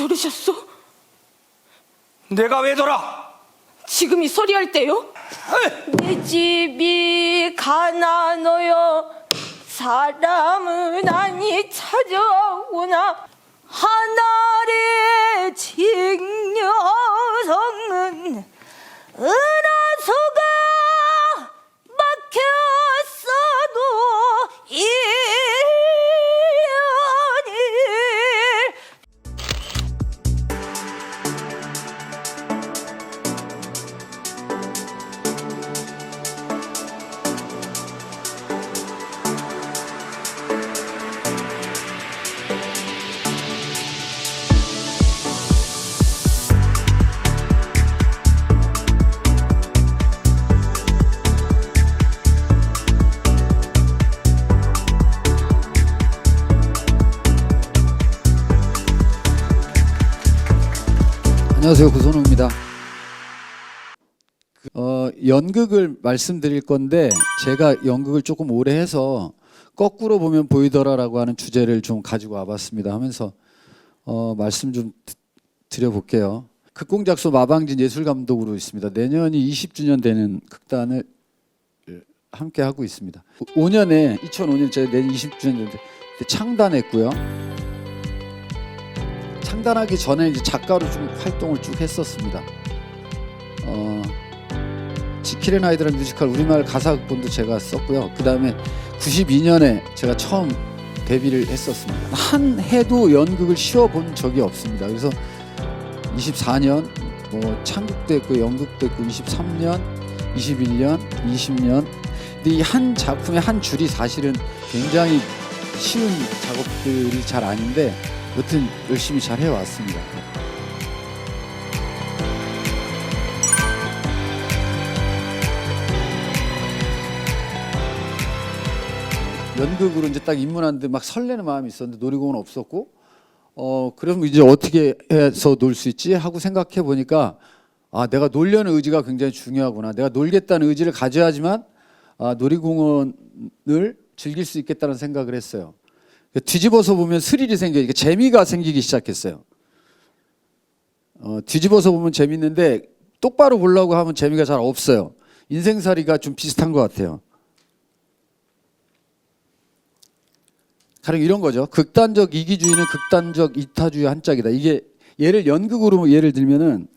들으셨소? 내가 왜 돌아? 지금이 소리할 때요? 내 집이 가난하여 사람은 아니 찾아오나 하늘의 징녀성은 은하수가 막혔어도 일년일 안녕하세요, 구선우입니다. 연극을 말씀드릴 건데 제가 연극을 조금 오래 해서 거꾸로 보면 보이더라라고 하는 주제를 좀 가지고 와봤습니다. 하면서 말씀 좀 드려볼게요. 극공작소 마방진 예술감독으로 있습니다. 내년이 20주년 되는 극단을 함께 하고 있습니다. 2005년 제가 내년 20주년 되는데 창단했고요. 창단하기 전에 이제 작가로 좀 활동을 쭉 했었습니다. 지킬앤 하이드라는 뮤지컬 우리말 가사 극본도 제가 썼고요. 그 다음에 92년에 제가 처음 데뷔를 했었습니다. 한 해도 연극을 쉬어본 적이 없습니다. 그래서 24년 뭐 창극도 했고 연극도 했고 23년, 21년, 20년. 근데 이 한 작품의 한 줄이 사실은 굉장히 쉬운 작업들이 잘 아닌데 여튼 열심히 잘 해왔습니다. 연극으로 이제 딱 입문하는데 막 설레는 마음이 있었는데 놀이공원 없었고 그럼 이제 어떻게 해서 놀 수 있지 하고 생각해 보니까 아, 내가 놀려는 의지가 굉장히 중요하구나. 내가 놀겠다는 의지를 가져야지만 놀이공원을 즐길 수 있겠다는 생각을 했어요. 뒤집어서 보면 스릴이 생기니까 재미가 생기기 시작했어요. 뒤집어서 보면 재밌는데 똑바로 보려고 하면 재미가 잘 없어요. 인생살이가 좀 비슷한 것 같아요. 가령 이런 거죠. 극단적 이기주의는 극단적 이타주의 한짝이다. 이게 예를 연극으로 예를 들면은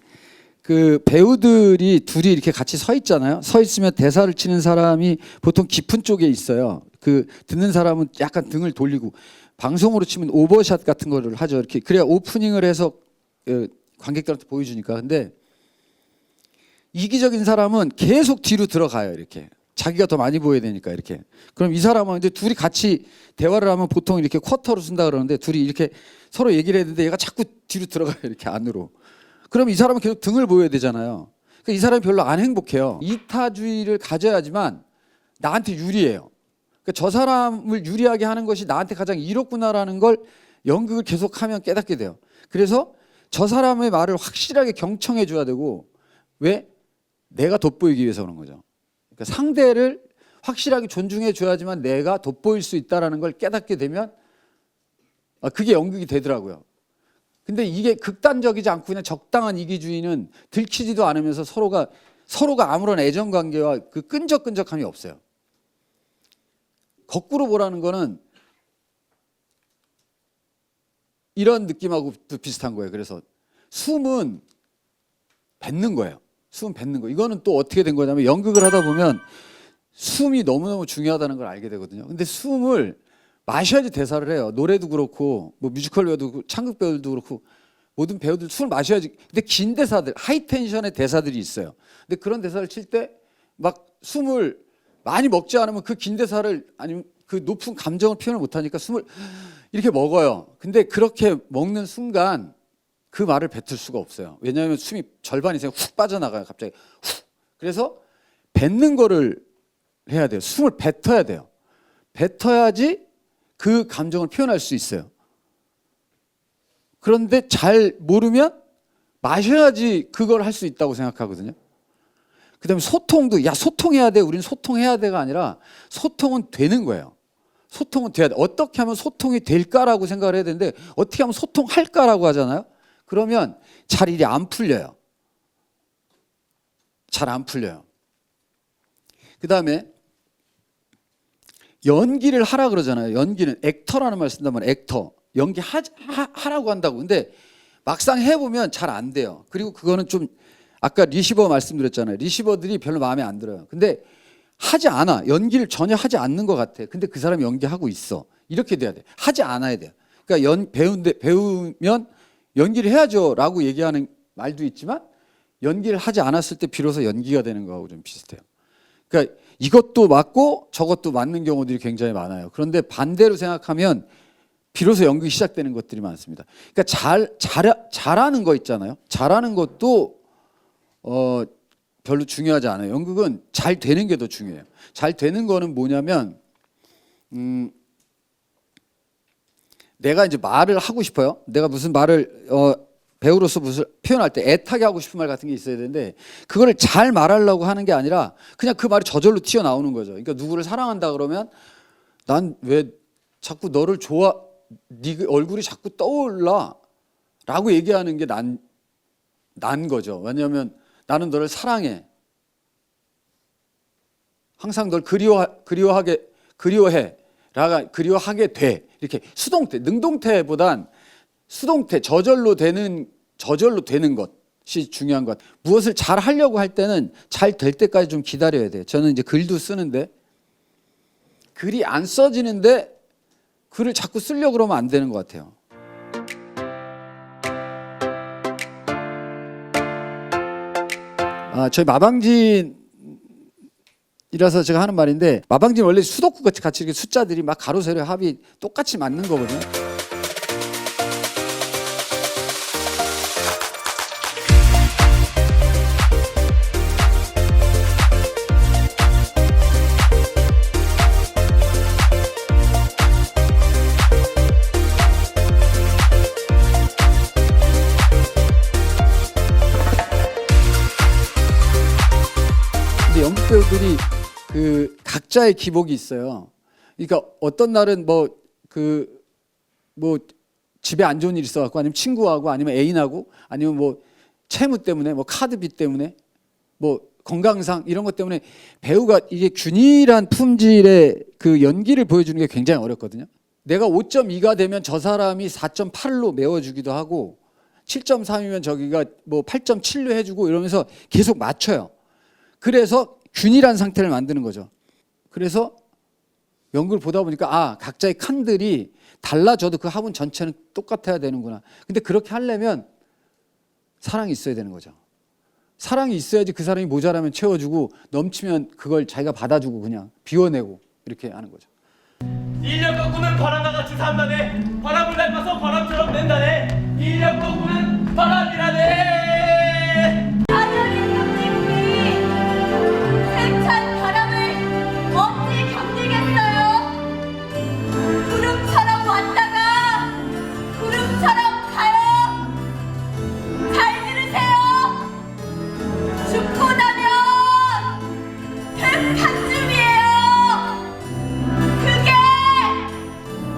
그 배우들이 둘이 이렇게 같이 서 있잖아요. 서 있으면 대사를 치는 사람이 보통 깊은 쪽에 있어요. 그 듣는 사람은 약간 등을 돌리고 방송으로 치면 오버샷 같은 거를 하죠. 이렇게 그래야 오프닝을 해서 관객들한테 보여주니까. 근데 이기적인 사람은 계속 뒤로 들어가요. 이렇게 자기가 더 많이 보여야 되니까 이렇게. 그럼 이 사람은 이제 둘이 같이 대화를 하면 보통 이렇게 쿼터로 쓴다 그러는데 둘이 이렇게 서로 얘기를 해야 되는데 얘가 자꾸 뒤로 들어가요. 이렇게 안으로. 그럼 이 사람은 계속 등을 보여야 되잖아요. 그러니까 이 사람이 별로 안 행복해요. 이타주의를 가져야지만 나한테 유리해요. 그러니까 저 사람을 유리하게 하는 것이 나한테 가장 이롭구나라는 걸 연극을 계속하면 깨닫게 돼요. 그래서 저 사람의 말을 확실하게 경청해 줘야 되고 왜? 내가 돋보이기 위해서 그런 거죠. 그러니까 상대를 확실하게 존중해 줘야지만 내가 돋보일 수 있다는 걸 깨닫게 되면 그게 연극이 되더라고요. 근데 이게 극단적이지 않고 그냥 적당한 이기주의는 들키지도 않으면서 서로가 아무런 애정관계와 그 끈적끈적함이 없어요. 거꾸로 보라는 거는 이런 느낌하고도 비슷한 거예요. 그래서 숨은 뱉는 거예요. 숨은 뱉는 거. 이거는 또 어떻게 된 거냐면 연극을 하다 보면 숨이 너무너무 중요하다는 걸 알게 되거든요. 근데 숨을 마셔야지 대사를 해요. 노래도 그렇고 뭐 뮤지컬 배우도 그렇고 창극 배우들도 그렇고 모든 배우들 술을 마셔야지. 근데 긴 대사들, 하이텐션의 대사들이 있어요. 근데 그런 대사를 칠 때 막 숨을 많이 먹지 않으면 그 긴 대사를 아니면 그 높은 감정을 표현을 못하니까 숨을 이렇게 먹어요. 근데 그렇게 먹는 순간 그 말을 뱉을 수가 없어요. 왜냐하면 숨이 절반 이상 훅 빠져나가요. 갑자기 훅. 그래서 뱉는 거를 해야 돼요. 숨을 뱉어야 돼요. 뱉어야지 그 감정을 표현할 수 있어요. 그런데 잘 모르면 마셔야지 그걸 할 수 있다고 생각하거든요. 그 다음에 소통도, 야, 소통해야 돼. 우리는 소통해야 돼가 아니라 소통은 되는 거예요. 소통은 돼야 돼. 어떻게 하면 소통이 될까라고 생각을 해야 되는데 어떻게 하면 소통할까라고 하잖아요. 그러면 잘 일이 안 풀려요. 잘 안 풀려요. 그 다음에 연기를 하라 그러잖아요. 연기는 액터라는 말 쓴단 말이에요. 액터. 연기 하라고 한다고. 근데 막상 해보면 잘 안 돼요. 그리고 그거는 좀 아까 리시버 말씀드렸잖아요. 리시버들이 별로 마음에 안 들어요. 근데 하지 않아. 연기를 전혀 하지 않는 것 같아. 근데 그 사람이 연기하고 있어. 이렇게 돼야 돼. 하지 않아야 돼요. 그러니까 배우면 연기를 해야죠 라고 얘기하는 말도 있지만 연기를 하지 않았을 때 비로소 연기가 되는 거하고 좀 비슷해요. 그러니까 이것도 맞고 저것도 맞는 경우들이 굉장히 많아요. 그런데 반대로 생각하면 비로소 연극이 시작되는 것들이 많습니다. 그러니까 잘하는 거 있잖아요. 잘하는 것도 별로 중요하지 않아요. 연극은 잘 되는 게 더 중요해요. 잘 되는 거는 뭐냐면 내가 이제 말을 하고 싶어요. 내가 무슨 말을 배우로서 무슨 표현할 때 애타게 하고 싶은 말 같은 게 있어야 되는데 그거를 잘 말하려고 하는 게 아니라 그냥 그 말이 저절로 튀어나오는 거죠. 그러니까 누구를 사랑한다 그러면 난 왜 자꾸 너를 네 얼굴이 자꾸 떠올라 라고 얘기하는 게 난 거죠. 왜냐하면 나는 너를 사랑해. 항상 널 그리워하게 돼. 이렇게 수동태, 능동태보단 수동태, 저절로 되는 것이 중요한 것. 무엇을 잘 하려고 할 때는 잘 될 때까지 좀 기다려야 돼요. 저는 이제 글도 쓰는데 글이 안 써지는데 글을 자꾸 쓰려고 그러면 안 되는 것 같아요. 저희 마방진이라서 제가 하는 말인데 마방진 원래 수도쿠 같이 이렇게 숫자들이 막 가로 세로 합이 똑같이 맞는 거거든요. 연극 배우들이 그 각자의 기복이 있어요. 그러니까 어떤 날은 집에 안 좋은 일 있어갖고 아니면 친구하고 아니면 애인하고 아니면 뭐 채무 때문에 뭐 카드비 때문에 뭐 건강상 이런 것 때문에 배우가 이게 균일한 품질의 그 연기를 보여주는 게 굉장히 어렵거든요. 내가 5.2가 되면 저 사람이 4.8로 메워주기도 하고 7.3이면 저기가 뭐 8.7로 해주고 이러면서 계속 맞춰요. 그래서 균일한 상태를 만드는 거죠. 그래서 연극을 보다 보니까 각자의 칸들이 달라져도 그 화분 전체는 똑같아야 되는구나. 근데 그렇게 하려면 사랑이 있어야 되는 거죠. 사랑이 있어야지 그 사람이 모자라면 채워주고 넘치면 그걸 자기가 받아주고 그냥 비워내고 이렇게 하는 거죠. 인력 꺾고는 바람과 같이 산다네. 바람을 닮아서 바람처럼 낸다네. 인력 꺾고는 바람이라네. 당연히 형님이 세찬 바람을 어찌 견디겠어요? 구름처럼 왔다가 구름처럼 가요. 잘 들으세요. 죽고 나면 그 한줌이에요. 그게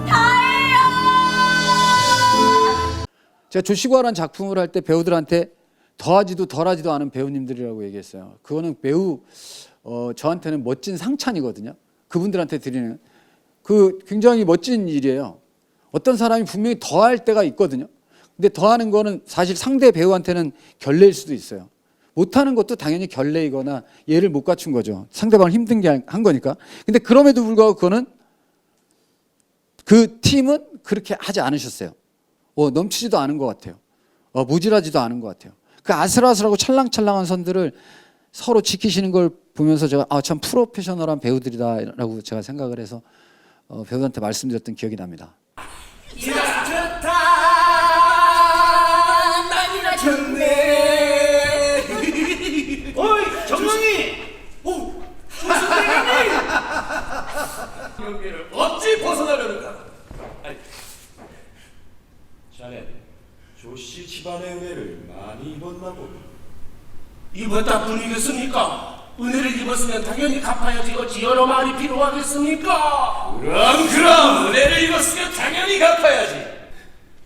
다예요. 제가 조시과라는 작품을 할 때 배우들한테 더하지도 덜하지도 않은 배우님들이라고 얘기했어요. 그거는 매우 저한테는 멋진 상찬이거든요. 그분들한테 드리는 그 굉장히 멋진 일이에요. 어떤 사람이 분명히 더할 때가 있거든요. 근데 더하는 거는 사실 상대 배우한테는 결례일 수도 있어요. 못하는 것도 당연히 결례이거나 예를 못 갖춘 거죠. 상대방을 힘들게 한 거니까. 근데 그럼에도 불구하고 그거는 그 팀은 그렇게 하지 않으셨어요. 넘치지도 않은 것 같아요. 모질하지도 않은 것 같아요. 그 아슬아슬하고 찰랑찰랑한 선들을 서로 지키시는 걸 보면서 제가 참 프로페셔널한 배우들이다라고 제가 생각을 해서 배우한테 말씀드렸던 기억이 납니다. 이라 좋다 난이라 좋네. 어이 정명이. 선생님. 여기를 어찌 벗어나려는가. 자네 조씨 집안의 은혜를 많이 입었나 보군. 입었다 뿐이겠습니까? 은혜를 입었으면 당연히 갚아야지 어찌 여러 말이 필요하겠습니까? 그럼 은혜를 입었으면 당연히 갚아야지.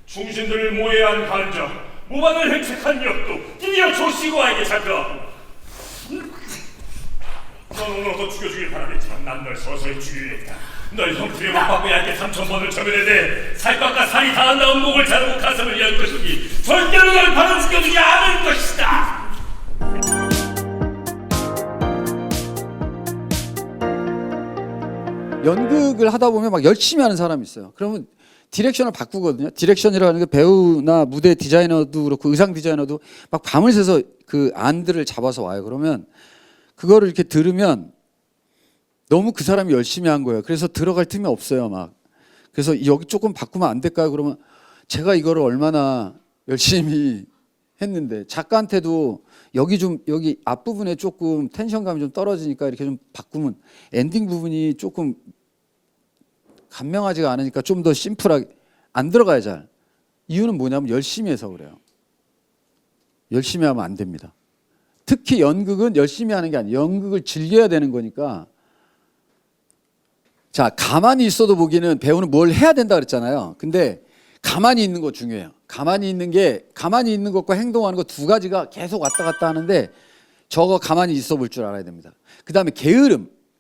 충신들을 모해한 간자 무반을 획책한 역도 드디어 조시고아에게 잡혀왔고 넌 오늘 더 죽여주길 바라겠지만 난 널 서서히 죽이겠다. 널 형틀에 못 박고 얇게 3,000번을 쳐내는데 살갗과 살이 닿은 다음 목을 자르고 가슴을 열 것이니 절대로 널 바로 죽여주지 않을 것이다. 연극을 하다 보면 막 열심히 하는 사람이 있어요. 그러면 디렉션을 바꾸거든요. 디렉션이라는 게 배우나 무대 디자이너도 그렇고 의상 디자이너도 막 밤을 새서 그 안들을 잡아서 와요. 그러면 그거를 이렇게 들으면 너무 그 사람이 열심히 한 거예요. 그래서 들어갈 틈이 없어요. 막 그래서 여기 조금 바꾸면 안 될까요? 그러면 제가 이거를 얼마나 열심히 했는데 작가한테도 여기 앞부분에 조금 텐션감이 좀 떨어지니까 이렇게 좀 바꾸면 엔딩 부분이 조금 감명하지가 않으니까 좀 더 심플하게 안 들어가야 잘. 이유는 뭐냐면 열심히 해서 그래요. 열심히 하면 안 됩니다. 특히 연극은 열심히 하는 게 아니에요. 연극을 즐겨야 되는 거니까. 자, 가만히 있어도 보기는 배우는 뭘 해야 된다 그랬잖아요. 근데 가만히 있는 거 중요해요. 가만히 있는 것과 행동하는 거 두 가지가 계속 왔다 갔다 하는데 저거 가만히 있어 볼 줄 알아야 됩니다. 그다음에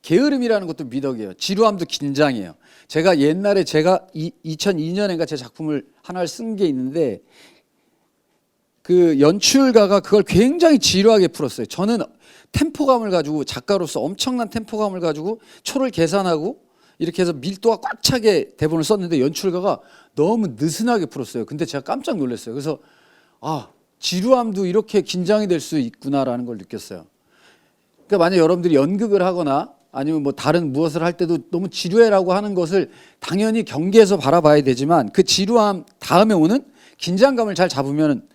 게으름이라는 것도 미덕이에요. 지루함도 긴장이에요. 제가 옛날에 2002년인가 제 작품을 하나를 쓴 게 있는데 그 연출가가 그걸 굉장히 지루하게 풀었어요. 저는 템포감을 가지고 작가로서 엄청난 템포감을 가지고 초를 계산하고 이렇게 해서 밀도가 꽉 차게 대본을 썼는데 연출가가 너무 느슨하게 풀었어요. 근데 제가 깜짝 놀랐어요. 그래서 지루함도 이렇게 긴장이 될 수 있구나라는 걸 느꼈어요. 그러니까 만약 여러분들이 연극을 하거나 아니면 뭐 다른 무엇을 할 때도 너무 지루해라고 하는 것을 당연히 경계해서 바라봐야 되지만 그 지루함 다음에 오는 긴장감을 잘 잡으면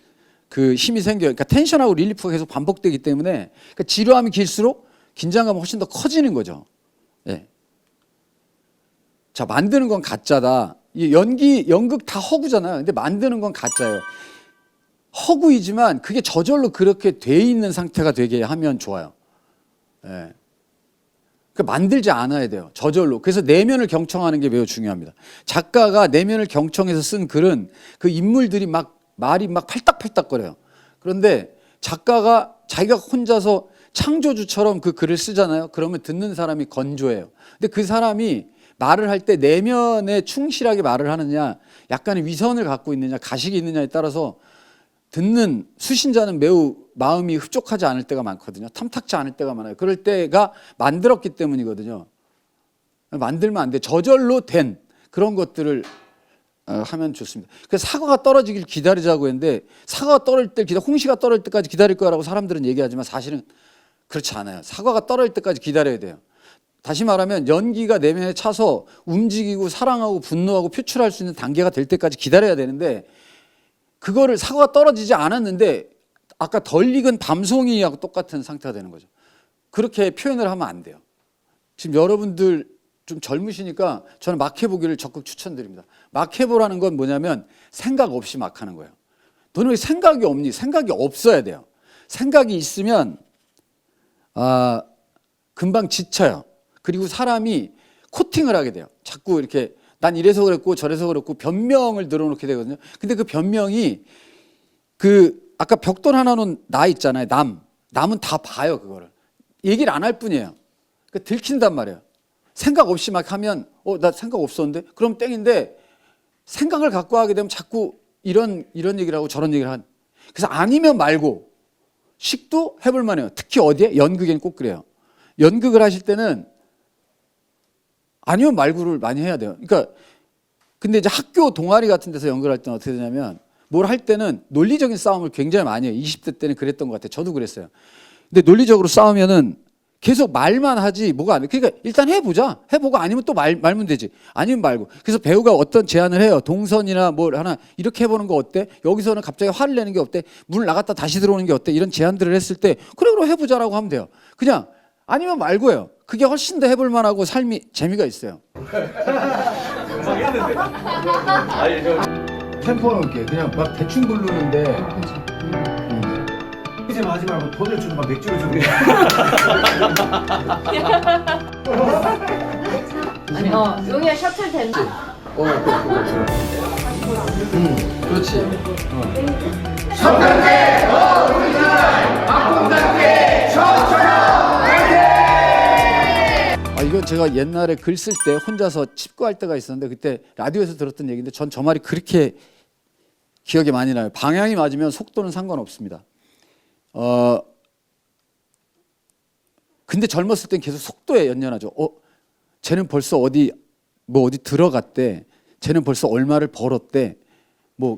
그 힘이 생겨요. 그러니까 텐션하고 릴리프가 계속 반복되기 때문에 그러니까 지루함이 길수록 긴장감은 훨씬 더 커지는 거죠. 네. 자, 만드는 건 가짜다. 이 연극 다 허구잖아요. 근데 만드는 건 가짜예요. 허구이지만 그게 저절로 그렇게 돼 있는 상태가 되게 하면 좋아요. 예. 그 만들지 않아야 돼요. 저절로. 그래서 내면을 경청하는 게 매우 중요합니다. 작가가 내면을 경청해서 쓴 글은 그 인물들이 막 말이 막 팔딱팔딱거려요. 그런데 작가가 자기가 혼자서 창조주처럼 그 글을 쓰잖아요. 그러면 듣는 사람이 건조해요. 근데 그 사람이 말을 할 때 내면에 충실하게 말을 하느냐, 약간의 위선을 갖고 있느냐, 가식이 있느냐에 따라서 듣는 수신자는 매우 마음이 흡족하지 않을 때가 많거든요. 탐탁지 않을 때가 많아요. 그럴 때가 만들었기 때문이거든요. 만들면 안 돼. 저절로 된 그런 것들을 하면 좋습니다. 그래서 사과가 떨어지길 기다리자고 했는데 사과가 떨어질 때 홍시가 떨어질 때까지 기다릴 거라고 사람들은 얘기하지만 사실은 그렇지 않아요. 사과가 떨어질 때까지 기다려야 돼요. 다시 말하면 연기가 내면에 차서 움직이고 사랑하고 분노하고 표출할 수 있는 단계가 될 때까지 기다려야 되는데 그거를 사과가 떨어지지 않았는데 아까 덜 익은 밤송이하고 똑같은 상태가 되는 거죠. 그렇게 표현을 하면 안 돼요. 지금 여러분들 좀 젊으시니까 저는 막 해보기를 적극 추천드립니다. 막 해보라는 건 뭐냐면 생각 없이 막 하는 거예요. 너는 왜 생각이 없니? 생각이 없어야 돼요. 생각이 있으면 금방 지쳐요. 그리고 사람이 코팅을 하게 돼요. 자꾸 이렇게 난 이래서 그랬고 저래서 그랬고 변명을 늘어놓게 되거든요. 근데 그 변명이 아까 벽돌 하나 놓은 나 있잖아요. 남은 다 봐요. 그거를 얘기를 안 할 뿐이에요. 그러니까 들킨단 말이에요. 생각 없이 막 하면 나 생각 없었는데 그럼 땡인데 생각을 갖고 하게 되면 자꾸 이런 얘기를 하고 저런 얘기를 한. 그래서 아니면 말고 식도 해볼 만해요. 특히 어디에? 연극에는 꼭 그래요. 연극을 하실 때는 아니면 말고를 많이 해야 돼요. 그러니까 근데 이제 학교 동아리 같은 데서 연극을 할 때는 어떻게 되냐면 뭘 할 때는 논리적인 싸움을 굉장히 많이 해요. 20대 때는 그랬던 것 같아요. 저도 그랬어요. 근데 논리적으로 싸우면은 계속 말만 하지 뭐가 안 돼. 그러니까 일단 해보자. 해보고 아니면 또 말면 되지. 아니면 말고. 그래서 배우가 어떤 제안을 해요. 동선이나 뭘 하나 이렇게 해보는 거 어때? 여기서는 갑자기 화를 내는 게 어때? 물 나갔다 다시 들어오는 게 어때? 이런 제안들을 했을 때 그래 해보자라고 하면 돼요. 그냥 아니면 말고요. 그게 훨씬 더 해볼 만하고 삶이 재미가 있어요. 템포는 이렇게 그냥 막 대충 부르는데 이제 하지 말고 돈을 주고 막 맥주를 주고 아니 용이야 셔틀 된다. 그렇지. 이건 제가 옛날에 글 쓸 때 혼자서 칩구할 때가 있었는데 그때 라디오에서 들었던 얘기인데 전 저 말이 그렇게 기억에 많이 나요. 방향이 맞으면 속도는 상관없습니다. 근데 젊었을 땐 계속 속도에 연연하죠. 쟤는 벌써 어디 들어갔대. 쟤는 벌써 얼마를 벌었대.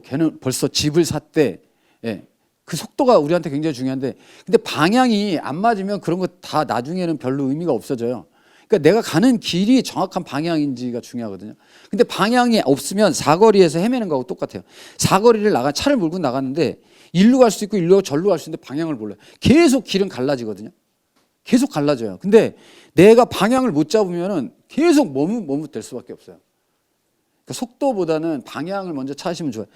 걔는 벌써 집을 샀대. 예. 그 속도가 우리한테 굉장히 중요한데 근데 방향이 안 맞으면 그런 거 다 나중에는 별로 의미가 없어져요. 그러니까 내가 가는 길이 정확한 방향인지가 중요하거든요. 근데 방향이 없으면 사거리에서 헤매는 거하고 똑같아요. 사거리를 차를 몰고 나갔는데 일로 갈 수 있고 일로 절로 갈 수 있는데 방향을 몰라요. 계속 길은 갈라지거든요. 계속 갈라져요. 근데 내가 방향을 못 잡으면은 계속 머뭇될 수밖에 없어요. 그러니까 속도보다는 방향을 먼저 찾으시면 좋아요.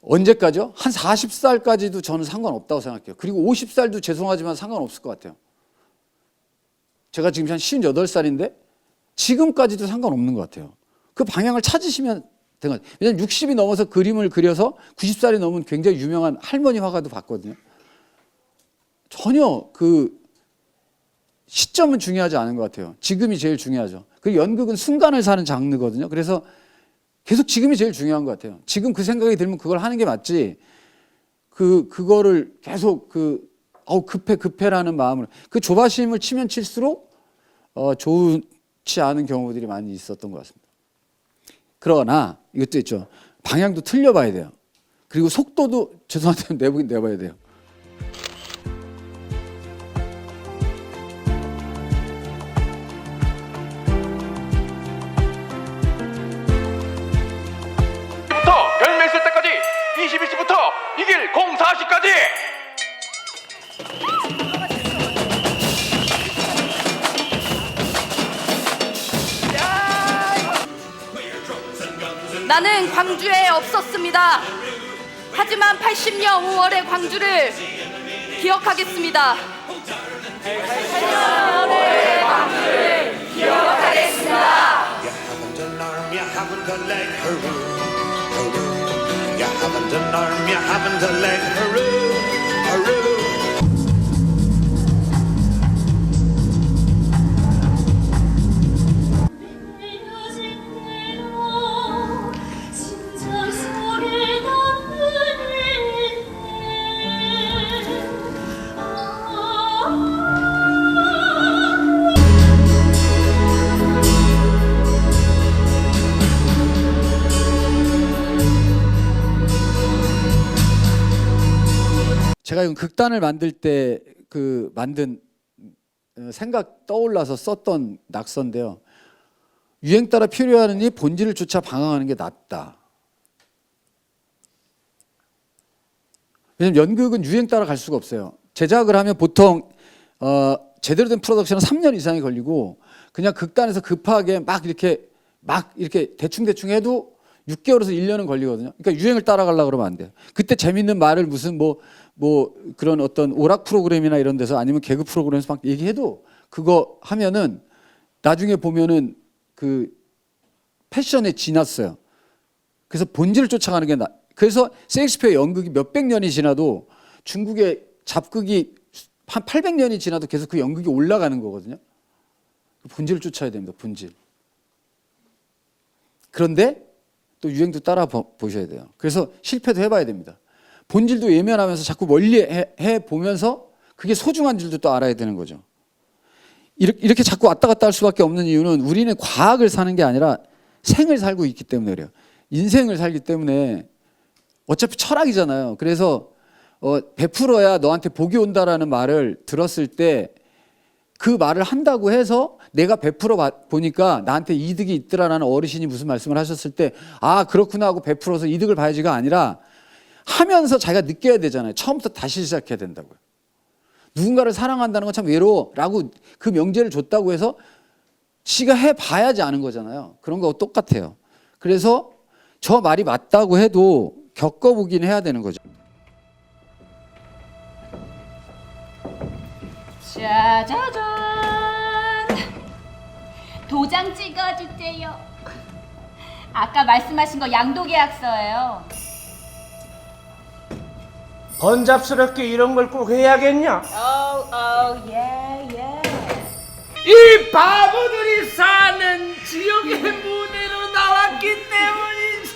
언제까지요? 한 40살까지도 저는 상관없다고 생각해요. 그리고 50살도 죄송하지만 상관없을 것 같아요. 제가 지금 한 58살인데 지금까지도 상관없는 것 같아요. 그 방향을 찾으시면 되는 거죠. 왜냐하면 60이 넘어서 그림을 그려서 90살이 넘은 굉장히 유명한 할머니 화가도 봤거든요. 전혀 그 시점은 중요하지 않은 것 같아요. 지금이 제일 중요하죠. 그리고 연극은 순간을 사는 장르거든요. 그래서 계속 지금이 제일 중요한 것 같아요. 지금 그 생각이 들면 그걸 하는 게 맞지. 그거를 계속 급해라는 마음을 그 조바심을 치면 칠수록 좋지 않은 경우들이 많이 있었던 것 같습니다. 그러나 이것도 있죠. 방향도 틀려봐야 돼요. 그리고 속도도 죄송한데 내보긴 내봐야 돼요. 별매 쓸 때까지 21시부터 이길 04시까지 나는 광주에 없었습니다. 하지만 80년 5월의 광주를 기억하겠습니다. 80년 5월의 광주를 기억하겠습니다. You haven't a leg, hooroo, hooroo. You haven't an arm, you haven't a leg, hooroo, hooroo. 제가 이건 극단을 만들 때 만든 생각 떠올라서 썼던 낙서인데요. 유행 따라 필요하느니 본질을 쫓아 방황하는 게 낫다. 왜냐면 연극은 유행 따라 갈 수가 없어요. 제작을 하면 보통 제대로 된 프로덕션은 3년 이상이 걸리고 그냥 극단에서 급하게 막 이렇게 대충 해도 6개월에서 1년은 걸리거든요. 그러니까 유행을 따라가려고 그러면 안 돼요. 그때 재밌는 말을 무슨 그런 어떤 오락 프로그램이나 이런 데서 아니면 개그 프로그램에서 막 얘기해도 그거 하면은 나중에 보면은 그 패션에 지났어요. 그래서 본질을 쫓아가는 게 그래서 셰익스피어 연극이 몇백 년이 지나도 중국의 잡극이 한 800년이 지나도 계속 그 연극이 올라가는 거거든요. 본질을 쫓아야 됩니다. 본질. 그런데 또 유행도 따라 보셔야 돼요. 그래서 실패도 해봐야 됩니다. 본질도 예면하면서 자꾸 멀리 해 보면서 그게 소중한 줄도 또 알아야 되는 거죠. 이렇게 자꾸 왔다 갔다 할 수밖에 없는 이유는 우리는 과학을 사는 게 아니라 생을 살고 있기 때문에 그래요. 인생을 살기 때문에 어차피 철학이잖아요. 그래서 베풀어야 너한테 복이 온다라는 말을 들었을 때 그 말을 한다고 해서 내가 베풀어 보니까 나한테 이득이 있더라라는 어르신이 무슨 말씀을 하셨을 때 아 그렇구나 하고 베풀어서 이득을 봐야지가 아니라 하면서 자기가 느껴야 되잖아요. 처음부터 다시 시작해야 된다고요. 누군가를 사랑한다는 건 참 외로워라고 그 명제를 줬다고 해서 지가 해봐야지 아는 거잖아요. 그런 거 똑같아요. 그래서 저 말이 맞다고 해도 겪어보긴 해야 되는 거죠. 짜자잔, 도장 찍어주세요. 아까 말씀하신 거 양도계약서예요. 번잡스럽게 이런 걸 꼭 해야겠냐? 예. 이 바보들이 사는 지역의 무대로 나왔기 때문이지.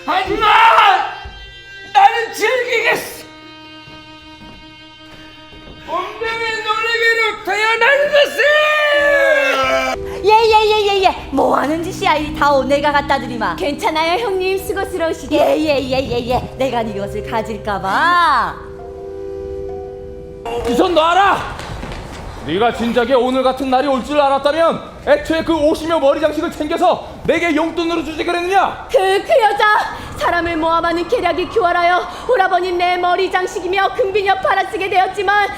하지만 나는 즐기겠어. 운명의 노래계로 태어난 것을. 예예예예예. 뭐 하는 짓이야 이 다오 내가 갖다 드리마. 괜찮아요 형님 수고스러우시게. 예예예예예. 내가 이것을 가질까봐. 우선 놔라! 네가 진작에 오늘 같은 날이 올 줄 알았다면 애초에 그 옷이며 머리 장식을 챙겨서 내게 용돈으로 주지 그랬느냐? 그 여자 사람을 모함하는 계략이 교활하여 오라버니 내 머리 장식이며 금비녀 팔아쓰게 되었지만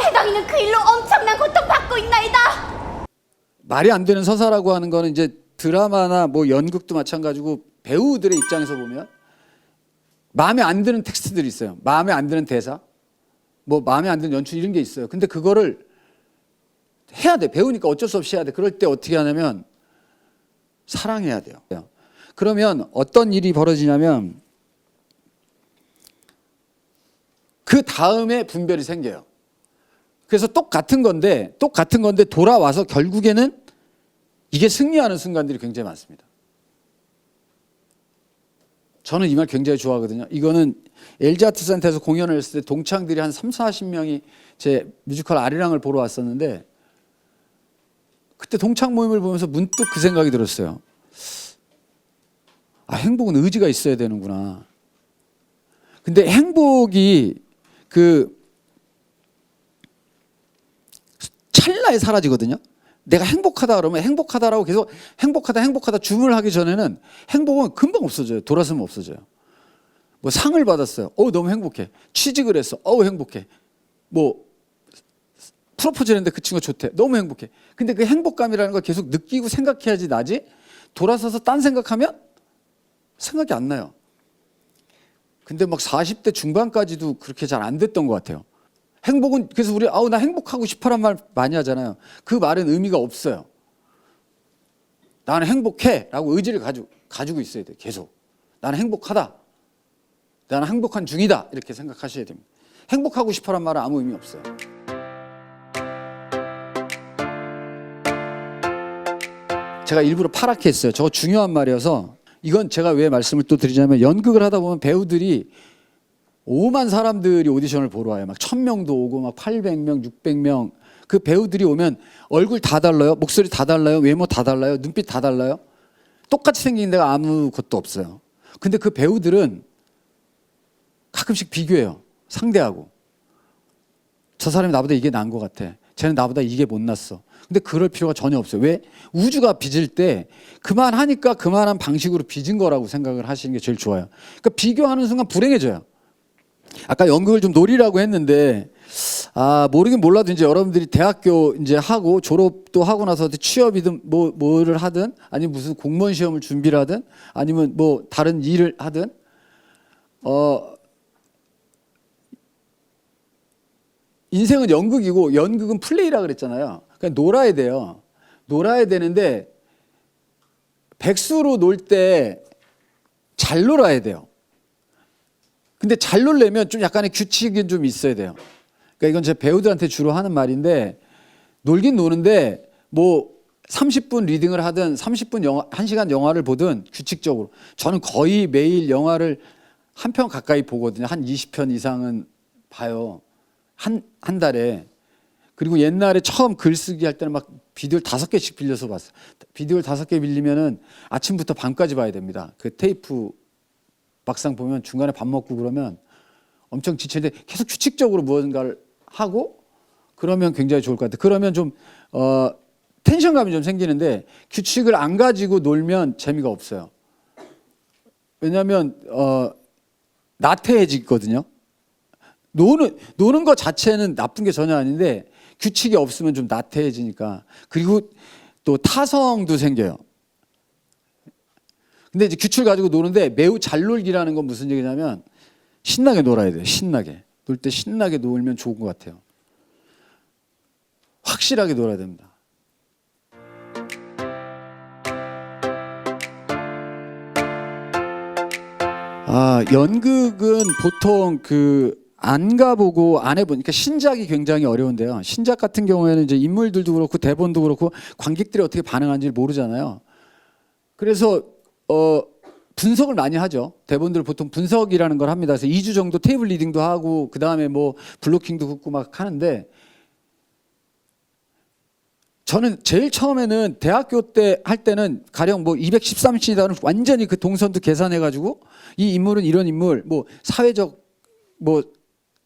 해당이는 그 일로 엄청난 고통받고 있나이다. 말이 안 되는 서사라고 하는 거는 이제 드라마나 뭐 연극도 마찬가지고 배우들의 입장에서 보면 마음에 안 드는 텍스트들이 있어요. 마음에 안 드는 대사, 뭐 마음에 안 드는 연출 이런 게 있어요. 근데 그거를 해야 돼. 배우니까 어쩔 수 없이 해야 돼. 그럴 때 어떻게 하냐면 사랑해야 돼요. 그러면 어떤 일이 벌어지냐면 그 다음에 분별이 생겨요. 그래서 똑같은 건데 돌아와서 결국에는 이게 승리하는 순간들이 굉장히 많습니다. 저는 이 말 굉장히 좋아하거든요. 이거는 LG 아트센터에서 공연을 했을 때 동창들이 한 30-40명이 제 뮤지컬 아리랑을 보러 왔었는데 그때 동창 모임을 보면서 문득 그 생각이 들었어요. 아, 행복은 의지가 있어야 되는구나. 근데 행복이 그 찰나에 사라지거든요. 내가 행복하다 그러면 행복하다라고 계속 행복하다 주문을 하기 전에는 행복은 금방 없어져요. 돌아서면 없어져요. 뭐 상을 받았어요. 너무 행복해. 취직을 했어. 행복해. 뭐 프로포즈를 했는데 그 친구가 좋대. 너무 행복해. 근데 그 행복감이라는 걸 계속 느끼고 생각해야지 나지. 돌아서서 딴 생각하면 생각이 안 나요. 근데 막 40대 중반까지도 그렇게 잘 안 됐던 것 같아요. 행복은 그래서 우리 나 행복하고 싶어란 말 많이 하잖아요. 그 말은 의미가 없어요. 나는 행복해라고 의지를 가지고 있어야 돼. 계속 나는 행복하다. 나는 행복한 중이다. 이렇게 생각하셔야 됩니다. 행복하고 싶어란 말은 아무 의미 없어요. 제가 일부러 파랗게 했어요. 저거 중요한 말이어서 이건 제가 왜 말씀을 또 드리자면 연극을 하다 보면 배우들이 5만 사람들이 오디션을 보러 와요. 막 1000명도 오고 막 800명, 600명. 그 배우들이 오면 얼굴 다 달라요. 목소리 다 달라요. 외모 다 달라요. 눈빛 다 달라요. 똑같이 생긴 데가 아무것도 없어요. 근데 그 배우들은 가끔씩 비교해요. 상대하고. 저 사람이 나보다 이게 나은 것 같아. 쟤는 나보다 이게 못났어. 근데 그럴 필요가 전혀 없어요. 왜? 우주가 빚을 때 그만하니까 그만한 방식으로 빚은 거라고 생각을 하시는 게 제일 좋아요. 그러니까 비교하는 순간 불행해져요. 아까 연극을 좀 노리라고 했는데 모르긴 몰라도 이제 여러분들이 대학교 이제 하고 졸업도 하고 나서 취업이든 뭐를 하든 아니면 무슨 공무원 시험을 준비를 하든 아니면 뭐 다른 일을 하든 인생은 연극이고 연극은 플레이라 그랬잖아요. 그러니까 놀아야 돼요. 놀아야 되는데 백수로 놀 때 잘 놀아야 돼요. 근데 잘 놀려면 좀 약간의 규칙이 좀 있어야 돼요. 그러니까 이건 제 배우들한테 주로 하는 말인데 놀긴 노는데 뭐 30분 리딩을 하든 30분 1시간 영화를 보든 규칙적으로 저는 거의 매일 영화를 한 편 가까이 보거든요. 한 20편 이상은 봐요. 한 달에. 그리고 옛날에 처음 글쓰기 할 때는 막 비디오를 5개씩 빌려서 봤어요. 비디오를 5개 빌리면은 아침부터 밤까지 봐야 됩니다. 그 테이프 막상 보면 중간에 밥 먹고 그러면 엄청 지치는데 계속 규칙적으로 무언가를 하고 그러면 굉장히 좋을 것 같아요. 그러면 좀 텐션감이 좀 생기는데 규칙을 안 가지고 놀면 재미가 없어요. 왜냐하면 나태해지거든요. 노는 것 자체는 나쁜 게 전혀 아닌데 규칙이 없으면 좀 나태해지니까. 그리고 또 타성도 생겨요. 근데 이제 규칙을 가지고 노는데 매우 잘 놀기라는 건 무슨 얘기냐면 신나게 놀아야 돼요. 신나게. 놀 때 신나게 놀면 좋은 것 같아요. 확실하게 놀아야 됩니다. 연극은 보통 안 가보고 안 해보니까 신작이 굉장히 어려운데요. 신작 같은 경우에는 이제 인물들도 그렇고 대본도 그렇고 관객들이 어떻게 반응하는지를 모르잖아요. 그래서 분석을 많이 하죠. 대본들을 보통 분석이라는 걸 합니다. 그래서 2주 정도 테이블 리딩도 하고 그 다음에 뭐 블로킹도 긋고 막 하는데, 저는 제일 처음에는 대학교 때 할 때는 가령 뭐 213씬이라는 완전히 그 동선도 계산해가지고 이 인물은 이런 인물, 뭐 사회적, 뭐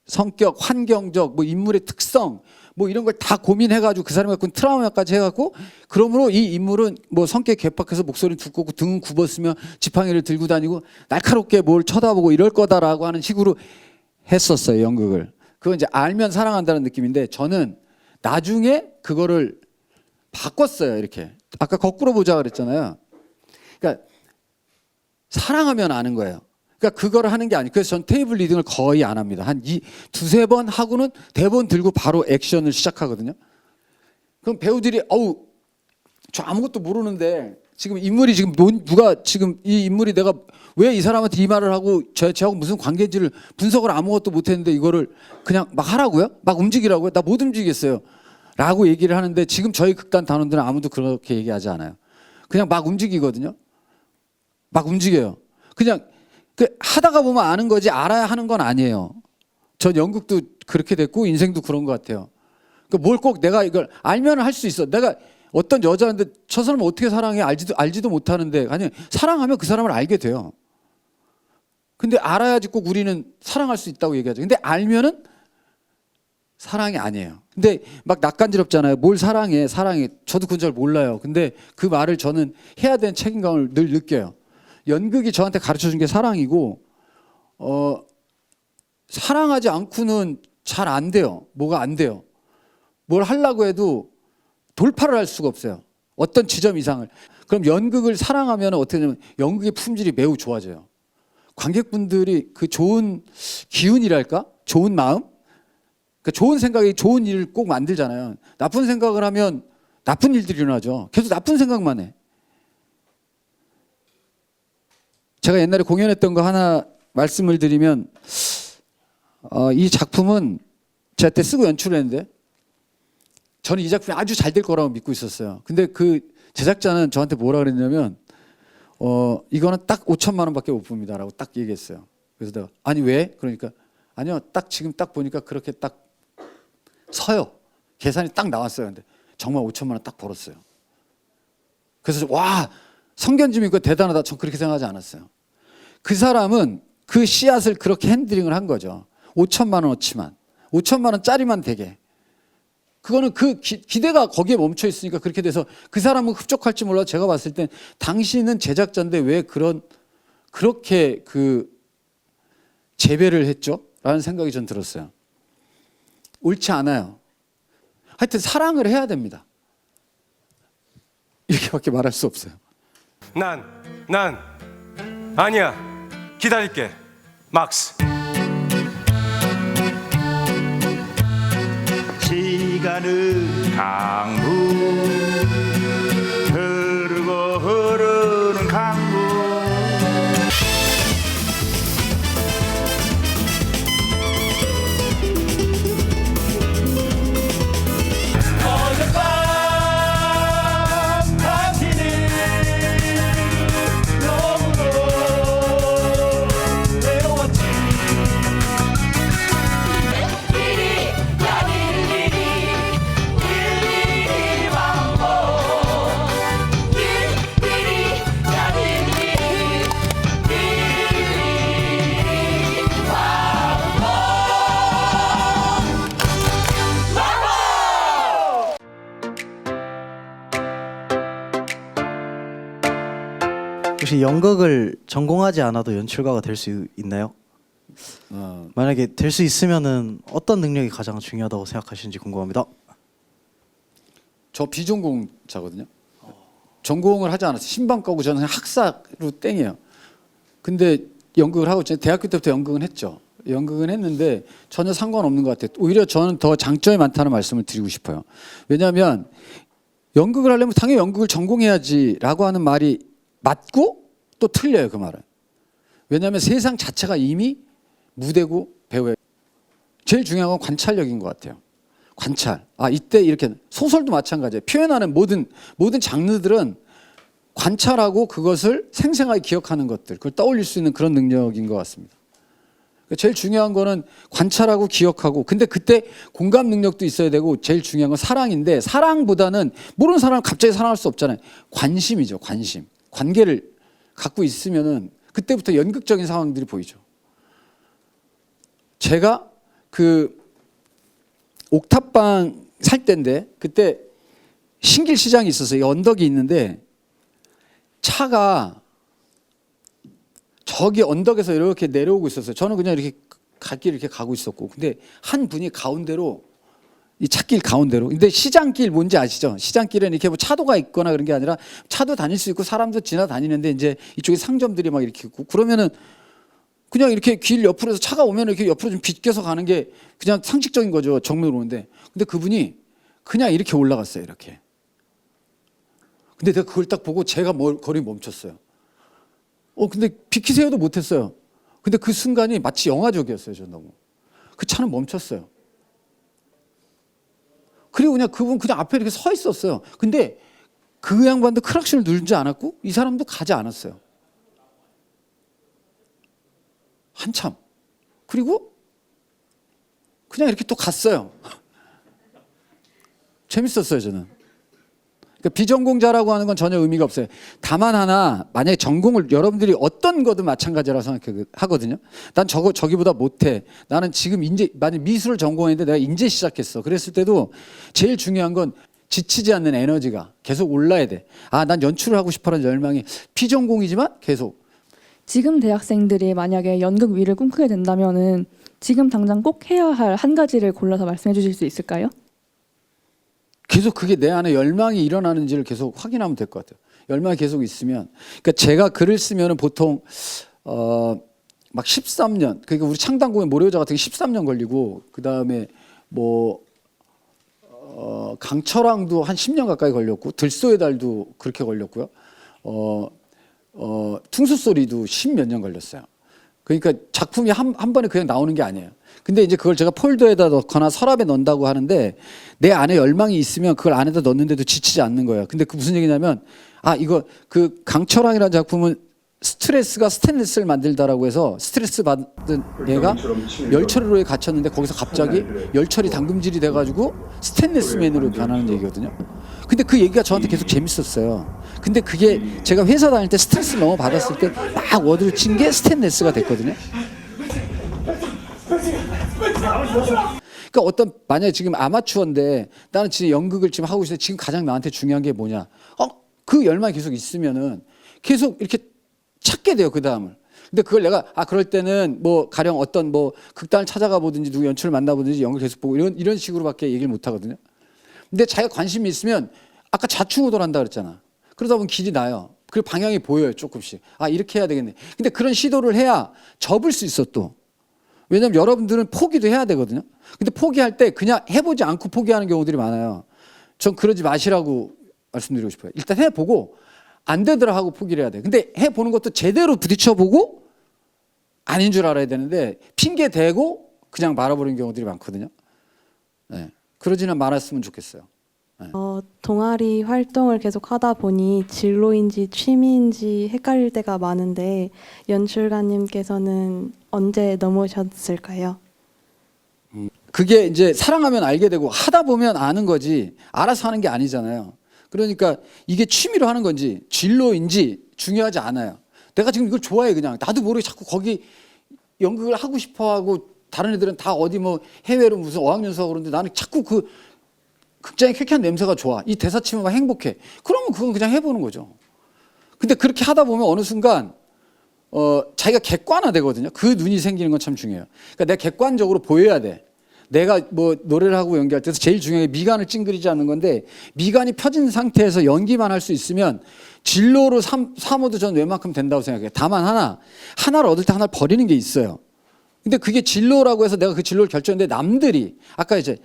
성격, 환경적, 뭐 인물의 특성, 뭐 이런 걸 다 고민해가지고 그 사람이 갖고 있는 트라우마까지 해갖고, 그러므로 이 인물은 뭐 성격이 괴팍해서 목소리는 두껍고 등은 굽었으며 지팡이를 들고 다니고 날카롭게 뭘 쳐다보고 이럴 거다라고 하는 식으로 했었어요, 연극을. 그건 이제 알면 사랑한다는 느낌인데, 저는 나중에 그거를 바꿨어요. 이렇게 아까 거꾸로 보자 그랬잖아요. 그러니까 사랑하면 아는 거예요. 그러니까 그거를 하는 게 아니고, 그래서 전 테이블 리딩을 거의 안 합니다. 한 두세 번 하고는 대본 들고 바로 액션을 시작하거든요. 그럼 배우들이 저 아무것도 모르는데 지금 인물이 지금 누가 지금 이 인물이 내가 왜 이 사람한테 이 말을 하고 저하고 무슨 관계인지를 분석을 아무것도 못했는데 이거를 그냥 막 하라고요? 막 움직이라고요? 나 못 움직이겠어요 라고 얘기를 하는데, 지금 저희 극단 단원들은 아무도 그렇게 얘기하지 않아요. 그냥 막 움직이거든요. 막 움직여요. 그냥 하다가 보면 아는 거지 알아야 하는 건 아니에요. 전 연극도 그렇게 됐고 인생도 그런 것 같아요. 그러니까 뭘 꼭 내가 이걸 알면 할 수 있어. 내가 어떤 여자인데 저 사람을 어떻게 사랑해 알지도 못하는데, 아니 사랑하면 그 사람을 알게 돼요. 근데 알아야지 꼭 우리는 사랑할 수 있다고 얘기하죠. 근데 알면은 사랑이 아니에요. 근데 막 낯간지럽잖아요. 뭘 사랑해. 저도 그건 잘 몰라요. 근데 그 말을 저는 해야 되는 책임감을 늘 느껴요. 연극이 저한테 가르쳐 준 게 사랑이고, 사랑하지 않고는 잘 안 돼요. 뭐가 안 돼요. 뭘 하려고 해도 돌파를 할 수가 없어요. 어떤 지점 이상을. 그럼 연극을 사랑하면 어떻게 되냐면 연극의 품질이 매우 좋아져요. 관객분들이 그 좋은 기운이랄까? 좋은 마음? 그러니까 좋은 생각이 좋은 일을 꼭 만들잖아요. 나쁜 생각을 하면 나쁜 일들이 일어나죠. 계속 나쁜 생각만 해. 제가 옛날에 공연했던 거 하나 말씀을 드리면, 이 작품은 제가 그때 쓰고 연출을 했는데, 저는 이 작품이 아주 잘 될 거라고 믿고 있었어요. 근데 그 제작자는 저한테 뭐라 그랬냐면, 이거는 딱 5천만 원밖에 못 봅니다라고 딱 얘기했어요. 그래서 내가 아니 왜? 그러니까 아니요, 딱 지금 딱 보니까 그렇게 딱 서요. 계산이 딱 나왔어요. 근데 정말 5천만 원 딱 벌었어요. 그래서 와, 성견지민과 대단하다. 전 그렇게 생각하지 않았어요. 그 사람은 그 씨앗을 그렇게 핸들링을 한 거죠. 5천만 원어치만, 5천만 원짜리만 되게. 그거는 그 기대가 거기에 멈춰 있으니까 그렇게 돼서, 그 사람은 흡족할지 몰라도 제가 봤을 땐 당신은 제작자인데 왜 그렇게 재배를 했죠? 라는 생각이 전 들었어요. 옳지 않아요. 하여튼 사랑을 해야 됩니다. 이렇게밖에 말할 수 없어요. 난 아니야. 기다릴게. 막스. 시간은 강물 흐르는 강물. 혹시 연극을 전공하지 않아도 연출가가 될 수 있나요? 만약에 될 수 있으면은 어떤 능력이 가장 중요하다고 생각하시는지 궁금합니다. 저 비전공자거든요. 전공을 하지 않았어요. 신방과고 저는 그냥 학사로 땡이에요. 근데 연극을 하고 대학교 때부터 연극은 했죠. 연극은 했는데 전혀 상관없는 것 같아요. 오히려 저는 더 장점이 많다는 말씀을 드리고 싶어요. 왜냐하면 연극을 하려면 당연히 연극을 전공해야지라고 하는 말이 맞고 또 틀려요, 그 말은. 왜냐하면 세상 자체가 이미 무대고 배우예요. 제일 중요한 건 관찰력인 것 같아요. 관찰. 아, 이때 이렇게 소설도 마찬가지예요. 표현하는 모든 장르들은 관찰하고 그것을 생생하게 기억하는 것들, 그걸 떠올릴 수 있는 그런 능력인 것 같습니다. 제일 중요한 거는 관찰하고 기억하고, 근데 그때 공감 능력도 있어야 되고, 제일 중요한 건 사랑인데, 사랑보다는 모르는 사람을 갑자기 사랑할 수 없잖아요. 관심이죠, 관심. 관계를 갖고 있으면은 그때부터 연극적인 상황들이 보이죠. 제가 그 옥탑방 살 때인데, 그때 신길시장이 있었어요. 언덕이 있는데 차가 저기 언덕에서 이렇게 내려오고 있었어요. 저는 그냥 이렇게 갈 길 이렇게 가고 있었고, 근데 한 분이 가운데로, 이 찻길 가운데로, 근데 시장길 뭔지 아시죠? 시장길은 이렇게 뭐 차도가 있거나 그런 게 아니라 차도 다닐 수 있고 사람도 지나다니는데, 이제 이쪽에 상점들이 막 이렇게 있고, 그러면은 그냥 이렇게 길 옆으로 해서 차가 오면 이렇게 옆으로 좀 비껴서 가는 게 그냥 상식적인 거죠. 정면으로 오는데. 근데 그분이 그냥 이렇게 올라갔어요. 이렇게. 근데 내가 그걸 딱 보고 제가 거리 멈췄어요. 근데 비키세요도 못했어요. 근데 그 순간이 마치 영화적이었어요. 저 너무. 그 차는 멈췄어요. 그리고 그냥 그분 그냥 앞에 이렇게 서 있었어요. 근데 그 양반도 크락션을 누르지 않았고 이 사람도 가지 않았어요. 한참. 그리고 그냥 이렇게 또 갔어요. 재밌었어요, 저는. 그러니까 비전공자라고 하는 건 전혀 의미가 없어요. 다만 하나, 만약에 전공을 여러분들이 어떤 거든 마찬가지라고 생각하거든요. 난 저기보다 못해. 나는 지금 만약 미술을 전공했는데 내가 인제 시작했어. 그랬을 때도 제일 중요한 건 지치지 않는 에너지가 계속 올라야 돼. 아, 난 연출을 하고 싶어하는 열망이 비전공이지만 계속. 지금 대학생들이 만약에 연극 위를 꿈꾸게 된다면은 지금 당장 꼭 해야 할 한 가지를 골라서 말씀해 주실 수 있을까요? 계속 그게 내 안에 열망이 일어나는지를 계속 확인하면 될 것 같아요. 열망이 계속 있으면. 그러니까 제가 글을 쓰면은 보통 막 13년, 그러니까 우리 창단공연 모래여자 같은 게 13년 걸리고, 그 다음에 뭐 강철왕도 한 10년 가까이 걸렸고, 들소의 달도 그렇게 걸렸고요. 퉁수소리도 10몇 년 걸렸어요. 그러니까 작품이 한 번에 그냥 나오는 게 아니에요. 근데 이제 그걸 제가 폴더에다 넣거나 서랍에 넣는다고 하는데, 내 안에 열망이 있으면 그걸 안에다 넣는데도 지치지 않는 거예요. 근데 그 무슨 얘기냐면, 이거 그 강철왕이라는 작품은 스트레스가 스테인리스를 만들다라고 해서 스트레스 받은 얘가 열처리로에 갇혔는데 거기서 갑자기 열처리 당금질이 돼가지고 스테인리스맨으로 변하는 얘기거든요. 근데 그 얘기가 저한테 계속 재밌었어요. 근데 그게 제가 회사 다닐 때 스트레스를 너무 받았을 때 막 워드를 친 게 스테인리스가 됐거든요. 그러니까 만약에 지금 아마추어인데 나는 지금 연극을 지금 하고 있는데 지금 가장 나한테 중요한 게 뭐냐? 그 열망이 계속 있으면은 계속 이렇게 찾게 돼요, 그 다음을. 근데 그걸 내가 그럴 때는 뭐 가령 어떤 뭐 극단을 찾아가 보든지 누구 연출을 만나보든지 연극 계속 보고 이런 식으로밖에 얘기를 못 하거든요. 근데 자기가 관심이 있으면 아까 좌충우돌 한다 그랬잖아. 그러다 보면 길이 나요. 그리고 방향이 보여요, 조금씩. 이렇게 해야 되겠네. 근데 그런 시도를 해야 접을 수 있어 또. 왜냐면 여러분들은 포기도 해야 되거든요. 근데 포기할 때 그냥 해보지 않고 포기하는 경우들이 많아요. 전 그러지 마시라고 말씀드리고 싶어요. 일단 해보고 안 되더라 하고 포기를 해야 돼. 근데 해보는 것도 제대로 부딪혀보고 아닌 줄 알아야 되는데 핑계 대고 그냥 말아버리는 경우들이 많거든요. 네. 그러지는 말았으면 좋겠어요. 네. 동아리 활동을 계속 하다 보니 진로인지 취미인지 헷갈릴 때가 많은데 연출가님께서는 언제 넘어오셨을까요? 그게 이제 사랑하면 알게 되고 하다 보면 아는 거지 알아서 하는 게 아니잖아요. 그러니까 이게 취미로 하는 건지 진로인지 중요하지 않아요. 내가 지금 이걸 좋아해. 그냥 나도 모르게 자꾸 거기 연극을 하고 싶어 하고, 다른 애들은 다 어디 뭐 해외로 무슨 어학연수 하고 그러는데 나는 자꾸 그 극장의 쾌쾌한 냄새가 좋아. 이 대사 치면 막 행복해. 그러면 그건 그냥 해보는 거죠. 근데 그렇게 하다 보면 어느 순간 자기가 객관화되거든요. 그 눈이 생기는 건 참 중요해요. 그러니까 내가 객관적으로 보여야 돼. 내가 뭐 노래를 하고 연기할 때서 제일 중요한 게 미간을 찡그리지 않는 건데, 미간이 펴진 상태에서 연기만 할 수 있으면 진로로 삼어도 전 웬만큼 된다고 생각해요. 다만 하나를 얻을 때 하나를 버리는 게 있어요. 근데 그게 진로라고 해서 내가 그 진로를 결정했는데 남들이 아까 이제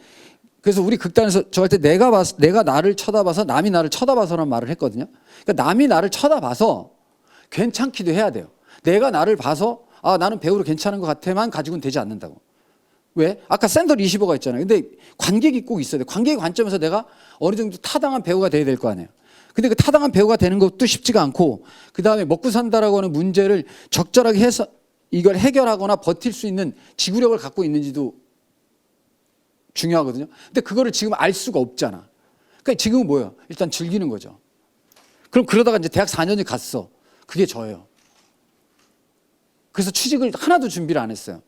그래서 우리 극단에서 저 할 때 내가 나를 쳐다봐서 남이 나를 쳐다봐서라는 말을 했거든요. 그러니까 남이 나를 쳐다봐서 괜찮기도 해야 돼요. 내가 나를 봐서 아 나는 배우로 괜찮은 것 같아만 가지고는 되지 않는다고. 왜? 아까 샌더 리시버가 있잖아요. 근데 관객이 꼭 있어야 돼. 관객의 관점에서 내가 어느 정도 타당한 배우가 돼야 될 거 아니에요. 근데 그 타당한 배우가 되는 것도 쉽지가 않고 그 다음에 먹고 산다라고 하는 문제를 적절하게 해서 이걸 해결하거나 버틸 수 있는 지구력을 갖고 있는지도 중요하거든요. 근데 그거를 지금 알 수가 없잖아. 그러니까 지금은 뭐예요? 일단 즐기는 거죠. 그럼 그러다가 이제 대학 4년이 갔어. 그게 저예요. 그래서 취직을 하나도 준비를 안 했어요.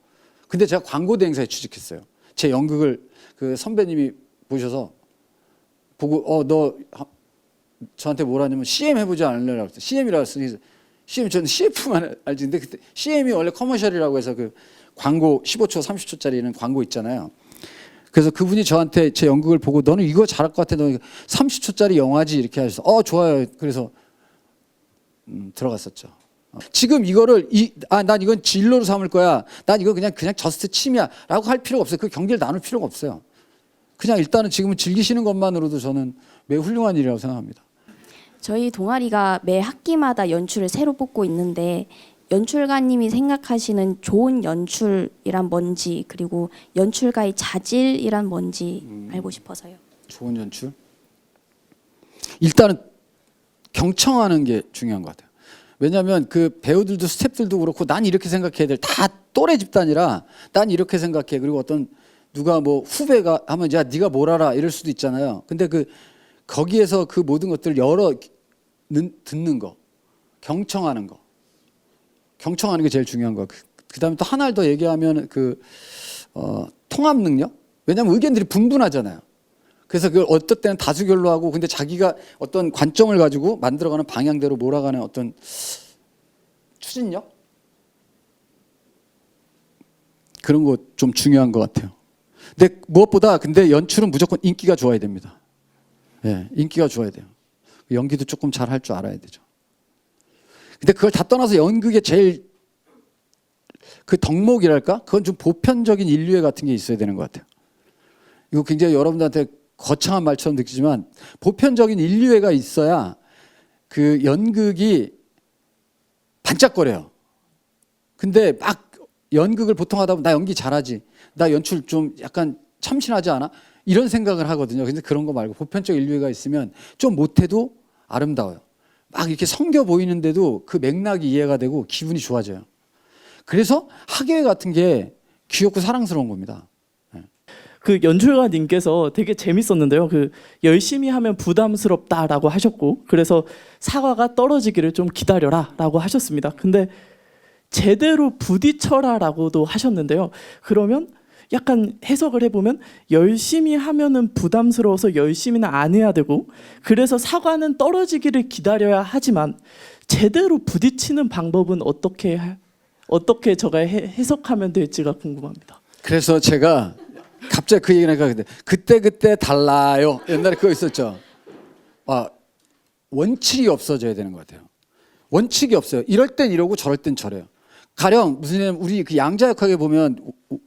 근데 제가 광고 대행사에 취직했어요. 제 연극을 그 선배님이 보셔서 보고 너 저한테 뭐라냐면 CM 해보지 않으려고 했어요. CM이라고 했어요. CM 저는 CF만 알지. 근데 그때 CM이 원래 커머셜이라고 해서 그 광고 15초, 30초짜리는 광고 있잖아요. 그래서 그분이 저한테 제 연극을 보고 너는 이거 잘할 것 같아. 너 30초짜리 영화지 이렇게 하셔서 좋아요. 그래서 들어갔었죠. 지금 이거를 난 이건 진로로 삼을 거야. 난 이거 그냥 저스트 취미야라고 할 필요가 없어요. 그 경계를 나눌 필요가 없어요. 그냥 일단은 지금은 즐기시는 것만으로도 저는 매우 훌륭한 일이라고 생각합니다. 저희 동아리가 매 학기마다 연출을 새로 뽑고 있는데 연출가님이 생각하시는 좋은 연출이란 뭔지 그리고 연출가의 자질이란 뭔지 알고 싶어서요. 좋은 연출? 일단은 경청하는 게 중요한 것 같아요. 왜냐하면 그 배우들도 스태프들도 그렇고 난 이렇게 생각해야 돼. 다 또래 집단이라 난 이렇게 생각해. 그리고 어떤 누가 뭐 후배가 하면 야 네가 뭘 알아 이럴 수도 있잖아요. 근데 거기에서 그 모든 것들을 듣는 거, 경청하는 거, 경청하는 게 제일 중요한 거. 그다음에 또 하나를 더 얘기하면 통합 능력. 왜냐하면 의견들이 분분하잖아요. 그래서 그걸 어떨 때는 다수결로 하고 근데 자기가 어떤 관점을 가지고 만들어가는 방향대로 몰아가는 어떤 추진력 그런 거 좀 중요한 것 같아요. 근데 무엇보다 근데 연출은 무조건 인기가 좋아야 됩니다. 예, 인기가 좋아야 돼요. 연기도 조금 잘 할 줄 알아야 되죠. 근데 그걸 다 떠나서 연극의 제일 그 덕목이랄까? 그건 좀 보편적인 인류애 같은 게 있어야 되는 것 같아요. 이거 굉장히 여러분들한테 거창한 말처럼 느끼지만 보편적인 인류애가 있어야 그 연극이 반짝거려요. 근데 막 연극을 보통 하다 보면 나 연기 잘하지. 나 연출 좀 약간 참신하지 않아? 이런 생각을 하거든요. 근데 그런 거 말고 보편적 인류애가 있으면 좀 못해도 아름다워요. 막 이렇게 성겨 보이는데도 그 맥락이 이해가 되고 기분이 좋아져요. 그래서 학예회 같은 게 귀엽고 사랑스러운 겁니다. 그 연출가님께서 되게 재밌었는데요. 그 열심히 하면 부담스럽다라고 하셨고 그래서 사과가 떨어지기를 좀 기다려라라고 하셨습니다. 근데 제대로 부딪혀라라고도 하셨는데요. 그러면 약간 해석을 해보면 열심히 하면은 부담스러워서 열심히는 안 해야 되고 그래서 사과는 떨어지기를 기다려야 하지만 제대로 부딪히는 방법은 어떻게 제가 해석하면 될지가 궁금합니다. 그래서 제가 갑자기 그 얘기를 하니까 그때 달라요. 옛날에 그거 있었죠. 원칙이 없어져야 되는 것 같아요. 원칙이 없어요. 이럴 땐 이러고 저럴 땐 저래요. 가령 무슨 우리 그 양자역학에 보면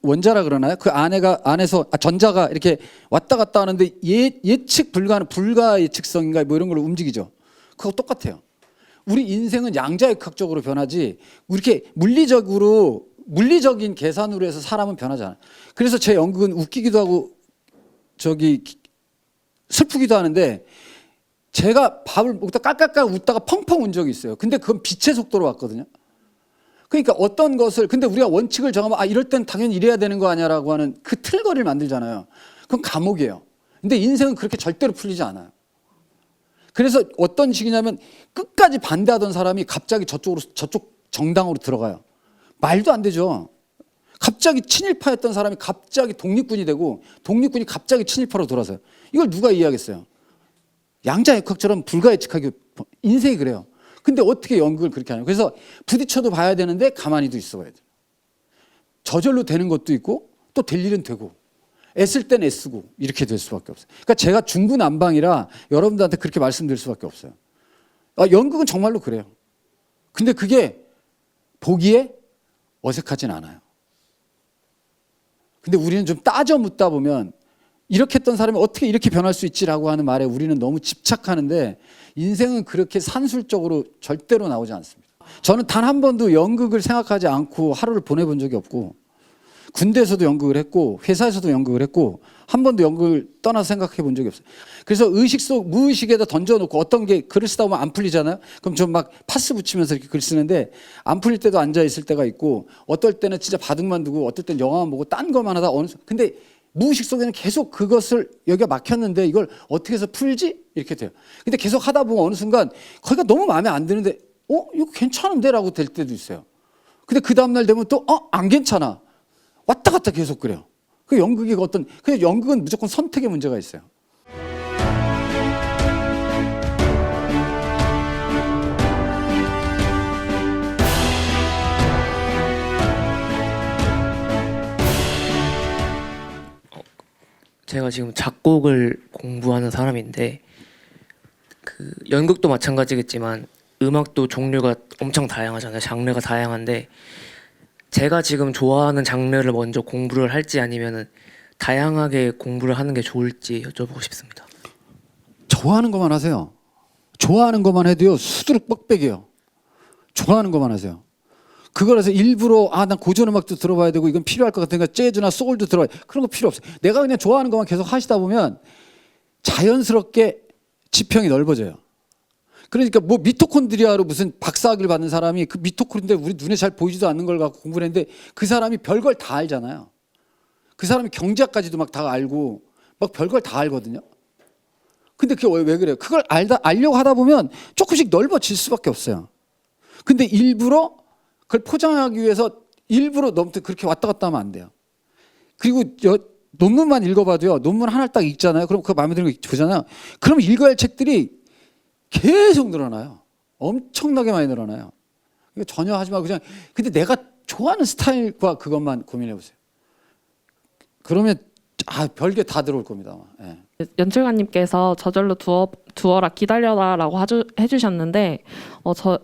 원자라 그러나요? 그 안에서 전자가 이렇게 왔다 갔다 하는데 예측 불가는 불가 예측성인가 뭐 이런 걸로 움직이죠. 그거 똑같아요. 우리 인생은 양자역학적으로 변하지 이렇게 물리적인 계산으로 해서 사람은 변하지 않아요. 그래서 제 연극은 웃기기도 하고 슬프기도 하는데 제가 밥을 먹다 깔깔깔 웃다가 펑펑 운 적이 있어요. 근데 그건 빛의 속도로 왔거든요. 그러니까 어떤 것을 근데 우리가 원칙을 정하면 이럴 땐 당연히 이래야 되는 거 아니야라고 하는 그 틀거리를 만들잖아요. 그건 감옥이에요. 근데 인생은 그렇게 절대로 풀리지 않아요. 그래서 어떤 식이냐면 끝까지 반대하던 사람이 갑자기 저쪽 정당으로 들어가요. 말도 안 되죠. 갑자기 친일파였던 사람이 갑자기 독립군이 되고 독립군이 갑자기 친일파로 돌아서요. 이걸 누가 이해하겠어요? 양자역학처럼 불가예측하기 인생이 그래요. 근데 어떻게 연극을 그렇게 하냐. 그래서 부딪혀도 봐야 되는데 가만히도 있어 봐야 돼요. 저절로 되는 것도 있고 또 될 일은 되고 애쓸 땐 애쓰고 이렇게 될 수밖에 없어요. 그러니까 제가 중구난방이라 여러분들한테 그렇게 말씀드릴 수밖에 없어요. 연극은 정말로 그래요. 근데 그게 보기에 어색하진 않아요. 근데 우리는 좀 따져 묻다 보면 이렇게 했던 사람이 어떻게 이렇게 변할 수 있지라고 하는 말에 우리는 너무 집착하는데 인생은 그렇게 산술적으로 절대로 나오지 않습니다. 저는 단 한 번도 연극을 생각하지 않고 하루를 보내본 적이 없고 군대에서도 연극을 했고 회사에서도 연극을 했고 한 번도 연극을 떠나서 생각해 본 적이 없어요. 그래서 의식 속 무의식에다 던져놓고 어떤 게 글을 쓰다 보면 안 풀리잖아요. 그럼 좀 막 파스 붙이면서 이렇게 글 쓰는데 안 풀릴 때도 앉아 있을 때가 있고 어떨 때는 진짜 바둑만 두고 어떨 때는 영화만 보고 딴 것만 하다 근데 무의식 속에는 계속 그것을 여기가 막혔는데 이걸 어떻게 해서 풀지? 이렇게 돼요. 근데 계속 하다 보면 어느 순간 거기가 너무 마음에 안 드는데 이거 괜찮은데? 라고 될 때도 있어요. 근데 그 다음날 되면 또 안 괜찮아. 왔다 갔다 계속 그래요. 그 연극이 그냥 연극은 무조건 선택의 문제가 있어요. 제가 지금 작곡을 공부하는 사람인데 그 연극도 마찬가지겠지만 음악도 종류가 엄청 다양하잖아요. 장르가 다양한데 제가 지금 좋아하는 장르를 먼저 공부를 할지 아니면은 다양하게 공부를 하는 게 좋을지 여쭤보고 싶습니다. 좋아하는 것만 하세요. 좋아하는 것만 해도요 수두룩 뻑백이에요. 좋아하는 것만 하세요. 그거라서 일부러 난 고전 음악도 들어봐야 되고 이건 필요할 것 같으니까 재즈나 소울도 들어봐야 그런 거 필요 없어요. 내가 그냥 좋아하는 것만 계속 하시다 보면 자연스럽게 지평이 넓어져요. 그러니까 뭐 미토콘드리아로 무슨 박사학위를 받는 사람이 그 미토콘드리아 우리 눈에 잘 보이지도 않는 걸 갖고 공부를 했는데 그 사람이 별걸 다 알잖아요. 그 사람이 경제학까지도 막 다 알고 막 별걸 다 알거든요. 근데 그게 왜 그래요? 그걸 알려고 하다 보면 조금씩 넓어질 수밖에 없어요. 근데 일부러 그걸 포장하기 위해서 일부러 너무 그렇게 왔다 갔다 하면 안 돼요. 그리고 논문만 읽어봐도요. 논문 하나를 딱 읽잖아요. 그럼 그거 마음에 드는 거 보잖아요. 그럼 읽어야 할 책들이 계속 늘어나요. 엄청나게 많이 늘어나요. 이거 전혀 하지 말고 그냥 근데 내가 좋아하는 스타일과 그것만 고민해 보세요. 그러면 별게 다 들어올 겁니다. 예. 연출가님께서 저절로 두어라 기다려라라고 해주셨는데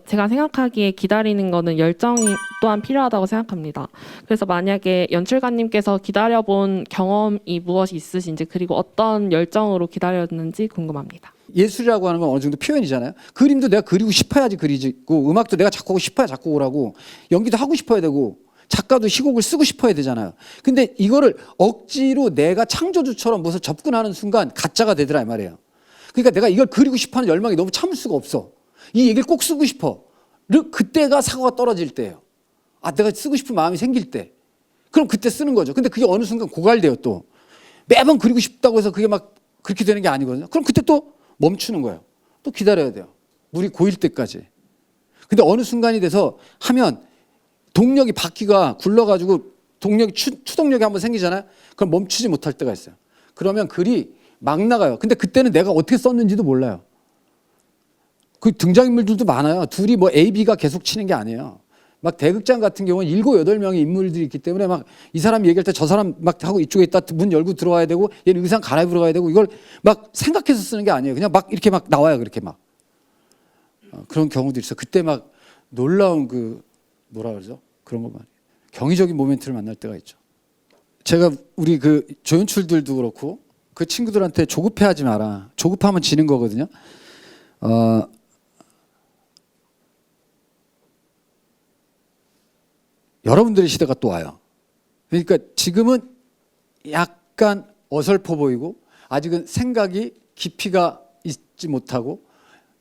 제가 생각하기에 기다리는 거는 열정이 또한 필요하다고 생각합니다. 그래서 만약에 연출가님께서 기다려본 경험이 무엇이 있으신지 그리고 어떤 열정으로 기다렸는지 궁금합니다. 예술이라고 하는 건 어느 정도 표현이잖아요. 그림도 내가 그리고 싶어야지 그리고 음악도 내가 작곡하고 싶어야 작곡을 하고 연기도 하고 싶어야 되고 작가도 희곡을 쓰고 싶어야 되잖아요. 근데 이거를 억지로 내가 창조주처럼 무슨 접근하는 순간 가짜가 되더라 이 말이에요. 그러니까 내가 이걸 그리고 싶어하는 열망이 너무 참을 수가 없어. 이 얘기를 꼭 쓰고 싶어. 그때가 사고가 떨어질 때예요. 내가 쓰고 싶은 마음이 생길 때. 그럼 그때 쓰는 거죠. 근데 그게 어느 순간 고갈돼요 또. 매번 그리고 싶다고 해서 그게 막 그렇게 되는 게 아니거든요. 그럼 그때 또 멈추는 거예요. 또 기다려야 돼요. 물이 고일 때까지. 근데 어느 순간이 돼서 하면 동력이 바퀴가 굴러가지고 추동력이 한번 생기잖아요. 그럼 멈추지 못할 때가 있어요. 그러면 글이 막 나가요. 근데 그때는 내가 어떻게 썼는지도 몰라요. 그 등장인물들도 많아요. 둘이 뭐 A, B가 계속 치는 게 아니에요. 막 대극장 같은 경우는 7, 8명의 인물들이 있기 때문에 막 이 사람이 얘기할 때 저 사람 막 하고 이쪽에 있다 문 열고 들어와야 되고 얘는 의상 갈아입으러 가야 되고 이걸 막 생각해서 쓰는 게 아니에요. 그냥 막 이렇게 막 나와요. 그렇게 막. 그런 경우도 있어요. 그때 막 놀라운 뭐라 그러죠? 그런 거 말이에요. 경이적인 모멘트를 만날 때가 있죠. 제가 우리 그 조연출들도 그렇고 그 친구들한테 조급해하지 마라. 조급하면 지는 거거든요. 여러분들의 시대가 또 와요. 그러니까 지금은 약간 어설퍼 보이고 아직은 생각이 깊이가 있지 못하고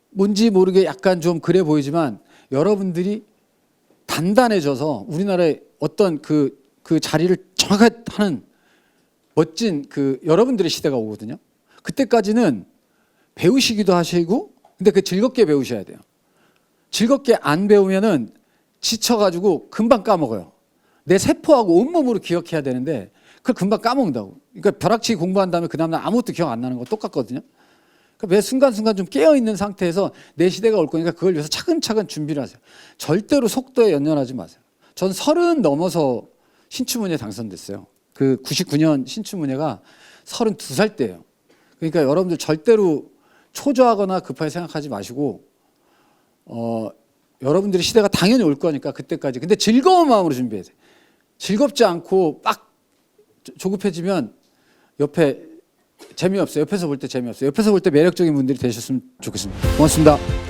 뭔지 모르게 약간 좀 그래 보이지만 여러분들이 단단해져서 우리나라의 어떤 그 자리를 정확하게 하는 멋진 여러분들의 시대가 오거든요. 그때까지는 배우시기도 하시고 근데 즐겁게 배우셔야 돼요. 즐겁게 안 배우면은 지쳐가지고 금방 까먹어요. 내 세포하고 온몸으로 기억해야 되는데 그걸 금방 까먹는다고. 그러니까 벼락치기 공부한 다음에 그 다음날 아무것도 기억 안 나는 거 똑같거든요. 매 순간순간 좀 깨어있는 상태에서 내 시대가 올 거니까 그걸 위해서 차근차근 준비를 하세요. 절대로 속도에 연연하지 마세요. 전 30 넘어서 신춘문예 당선됐어요. 그 99년 신춘문예가 32살 때예요. 그러니까 여러분들 절대로 초조하거나 급하게 생각하지 마시고 여러분들의 시대가 당연히 올 거니까 그때까지. 근데 즐거운 마음으로 준비해야 돼요. 즐겁지 않고 막 조급해지면 재미없어요. 옆에서 볼 때 재미없어요. 옆에서 볼 때 매력적인 분들이 되셨으면 좋겠습니다. 고맙습니다.